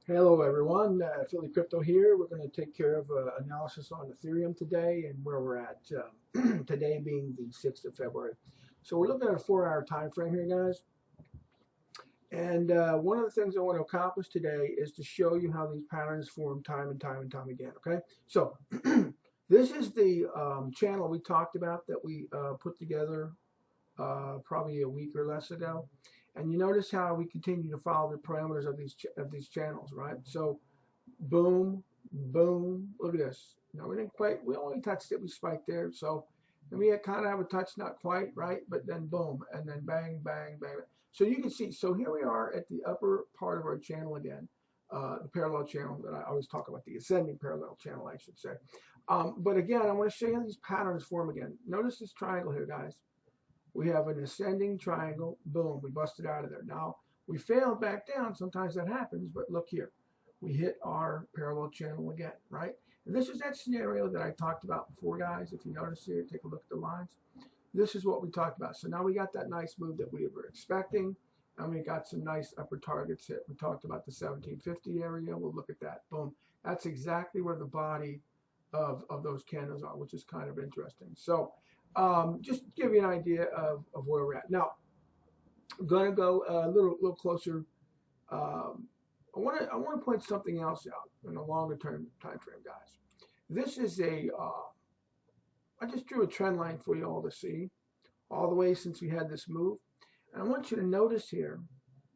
Hello everyone, Philly Crypto here. We're going to take care of analysis on Ethereum today and where we're at today being the 6th of February. So we're looking at a 4-hour time frame here, guys. And one of the things I want to accomplish today is to show you how these patterns form time and time and time again, okay? So this is the channel we talked about that we put together probably a week or less ago. And you notice how we continue to follow the parameters of these channels, right? So boom, boom. Look at this. No, we didn't quite. We only touched it. We spiked there. So then we kind of have a touch, not quite, right? But then boom, and then bang, bang, bang. So you can see. So here we are at the upper part of our channel again, the parallel channel that I always talk about, the ascending parallel channel, I should say. But again, I want to show you how these patterns form again. Notice this triangle here, guys. We have an ascending triangle. Boom, we busted out of there. Now we failed back down. Sometimes that happens, but look here. We hit our parallel channel again, right? And this is that scenario that I talked about before, guys. If you notice here, take a look at the lines. This is what we talked about. So now we got that nice move that we were expecting, and we got some nice upper targets hit. We talked about the 1750 area. We'll look at that. Boom. That's exactly where the body of those candles are, which is kind of interesting. So just to give you an idea of where we're at. Now, I'm going to go a little closer. I want to point something else out in a longer term time frame, guys. This is I just drew a trend line for you all to see, all the way since we had this move. And I want you to notice here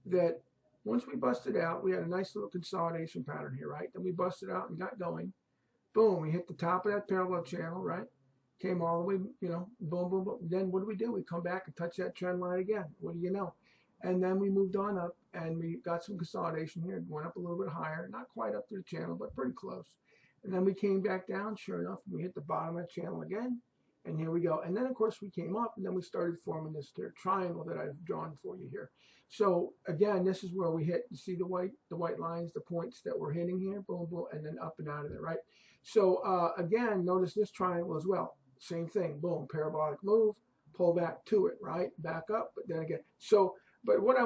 that once we busted out, we had a nice little consolidation pattern here, right? Then we busted out and got going. Boom, we hit the top of that parallel channel, right? Came all the way, boom, boom, boom. Then what do? We come back and touch that trend line again. What do you know? And then we moved on up and we got some consolidation here. Went up a little bit higher, not quite up to the channel, but pretty close. And then we came back down, sure enough, we hit the bottom of the channel again. And here we go. And then, of course, we came up and then we started forming this triangle that I've drawn for you here. So again, this is where we hit. You see the white lines, the points that we're hitting here, boom, boom, and then up and out of there, right? So again, notice this triangle as well. Same thing, boom, parabolic move, pull back to it, right? Back up, but then again. So, but what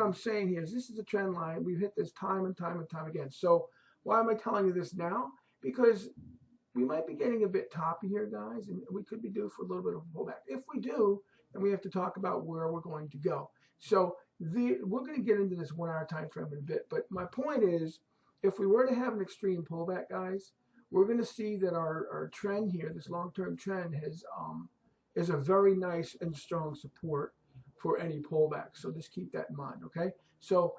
I'm saying here is this is a trend line. We've hit this time and time and time again. So why am I telling you this now? Because we might be getting a bit toppy here, guys, and we could be due for a little bit of a pullback. If we do, then we have to talk about where we're going to go. So we're going to get into this 1 hour time frame in a bit. But my point is, if we were to have an extreme pullback, guys, we're going to see that our trend here, this long-term trend, is a very nice and strong support for any pullback. So just keep that in mind, okay? So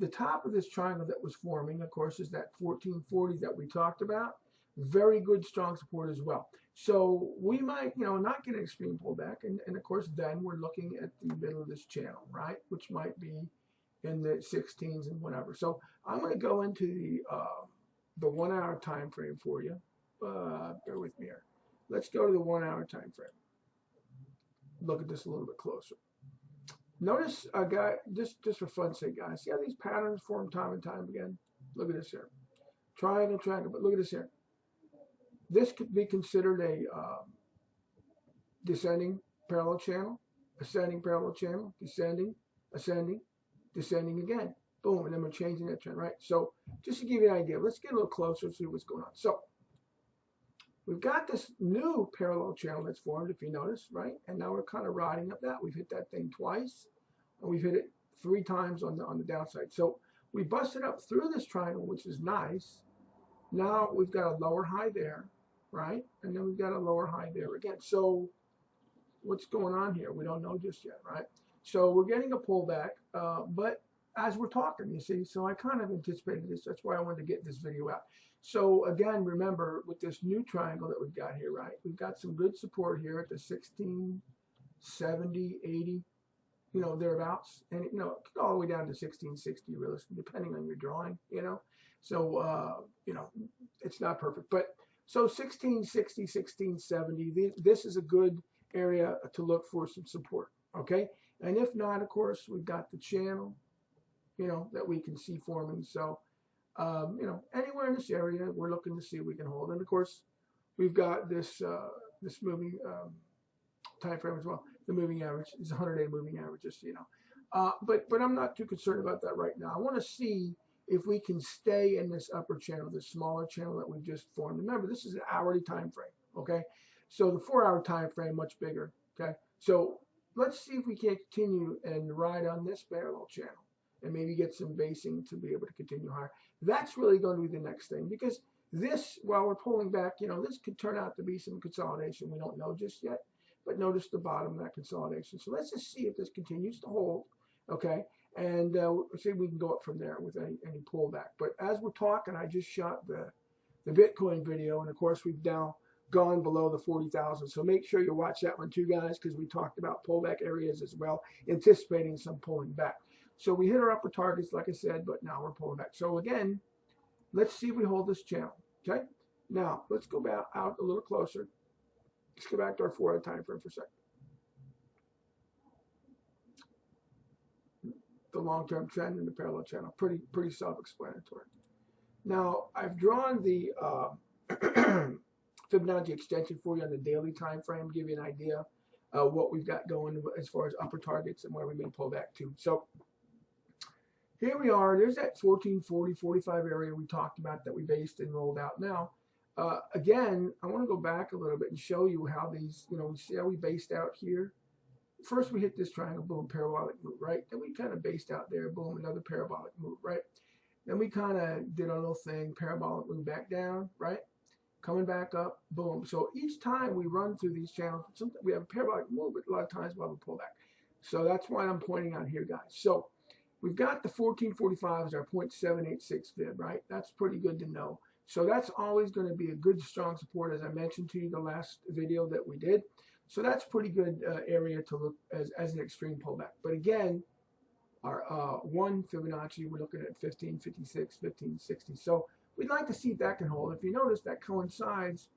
the top of this triangle that was forming, of course, is that 1440 that we talked about. Very good, strong support as well. So we might, not get an extreme pullback. And of course, then we're looking at the middle of this channel, right? Which might be in the 16s and whatever. So I'm going to go into the 1 hour time frame for you. Bear with me here. Let's go to the 1 hour time frame. Look at this a little bit closer. Notice, guy, just for fun's sake, guys, see how these patterns form time and time again? Look at this here. Triangle, triangle, but look at this here. This could be considered a descending parallel channel, ascending parallel channel, descending, ascending, descending again. Boom, and then we're changing that trend, right? So just to give you an idea, let's get a little closer and see what's going on. So we've got this new parallel channel that's formed, if you notice, right? And now we're kind of riding up that. We've hit that thing twice, and we've hit it 3 times on the downside. So we busted up through this triangle, which is nice. Now we've got a lower high there, right? And then we've got a lower high there again. So what's going on here? We don't know just yet, right? So we're getting a pullback, but as we're talking, you see, so I kind of anticipated this. That's why I wanted to get this video out. So again, remember with this new triangle that we've got here, right? We've got some good support here at the 1670, 80, thereabouts. And, all the way down to 1660, realistically, depending on your drawing, So, it's not perfect. But so 1660, 1670, this is a good area to look for some support, okay? And if not, of course, we've got the channel, that we can see forming. So, anywhere in this area, we're looking to see if we can hold. And of course, we've got this moving time frame as well. The moving average is a 100-day moving average, just so you know. But I'm not too concerned about that right now. I want to see if we can stay in this upper channel, this smaller channel that we've just formed. Remember, this is an hourly time frame, okay? So the 4-hour time frame, much bigger, okay? So let's see if we can continue and ride on this parallel channel and maybe get some basing to be able to continue higher. That's really going to be the next thing, because this, while we're pulling back, you know, this could turn out to be some consolidation. We don't know just yet, but notice the bottom of that consolidation. So let's just see if this continues to hold, okay? And see if we can go up from there with any pullback. But as we're talking, I just shot the Bitcoin video, and of course we've now gone below the 40,000. So make sure you watch that one too, guys, because we talked about pullback areas as well, anticipating some pulling back. So we hit our upper targets, like I said, but now we're pulling back. So again, let's see if we hold this channel, okay? Now, let's go back out a little closer. Let's go back to our 4-hour time frame for a second. The long-term trend in the parallel channel, pretty self-explanatory. Now, I've drawn the Fibonacci extension for you on the daily time frame, give you an idea of what we've got going as far as upper targets and where we may pull back to. So here we are. There's that 1440, 45 area we talked about that we based and rolled out. Now, again, I want to go back a little bit and show you how these, you know, see how we based out here. First, we hit this triangle, boom, parabolic move, right? Then we kind of based out there, boom, another parabolic move, right? Then we kind of did our little thing, parabolic move back down, right? Coming back up, boom. So each time we run through these channels, sometimes we have a parabolic move, but a lot of times we'll have a pullback. So that's why I'm pointing out here, guys. So we've got the 1445 as our 0.786 fib, right? That's pretty good to know. So that's always going to be a good, strong support, as I mentioned to you the last video that we did. So that's pretty good area to look as an extreme pullback. But again, our one Fibonacci, we're looking at 1556, 1560. So we'd like to see if that can hold. If you notice, that coincides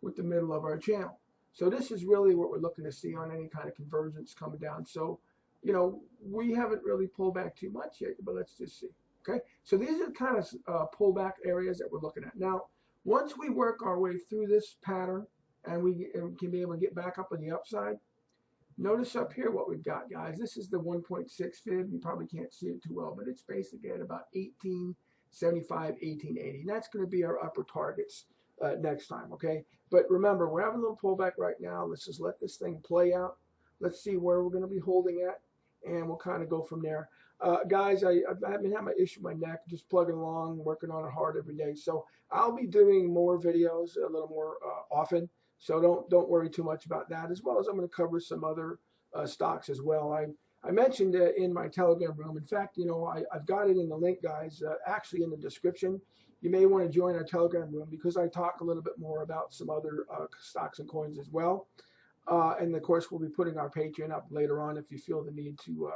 with the middle of our channel. So this is really what we're looking to see on any kind of convergence coming down. So, you know, we haven't really pulled back too much yet, but let's just see. Okay, so these are the kind of pullback areas that we're looking at. Now, once we work our way through this pattern, and we can be able to get back up on the upside. Notice up here what we've got, guys. This is the 1.6 fib. You probably can't see it too well, but it's basically at about 1875, 1880. And that's going to be our upper targets next time, okay? But remember, we're having a little pullback right now. Let's just let this thing play out. Let's see where we're going to be holding at, and we'll kind of go from there. Guys, I've been having my issue with my neck, just plugging along, working on it hard every day. So I'll be doing more videos a little more often. So don't worry too much about that, as well as I'm going to cover some other stocks as well. I mentioned in my Telegram room. In fact, you know, I've got it in the link, guys, actually in the description. You may want to join our Telegram room because I talk a little bit more about some other stocks and coins as well. And of course, we'll be putting our Patreon up later on if you feel the need to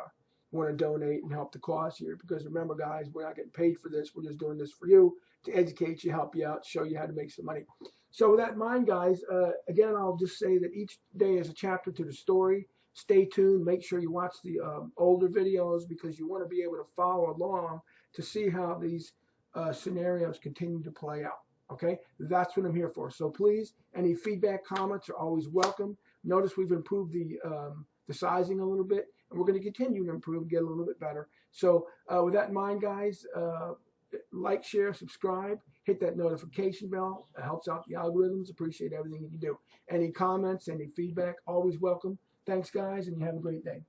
want to donate and help the cause here. Because remember, guys, we're not getting paid for this. We're just doing this for you to educate you, help you out, show you how to make some money. So with that in mind, guys, again, I'll just say that each day is a chapter to the story. Stay tuned. Make sure you watch the older videos because you want to be able to follow along to see how these scenarios continue to play out. Okay, that's what I'm here for. So please, any feedback, comments are always welcome. Notice we've improved the sizing a little bit, and we're going to continue to improve, get a little bit better. So with that in mind, guys, like, share, subscribe, hit that notification bell. It helps out the algorithms. Appreciate everything you do. Any comments, any feedback, always welcome. Thanks, guys, and you have a great day.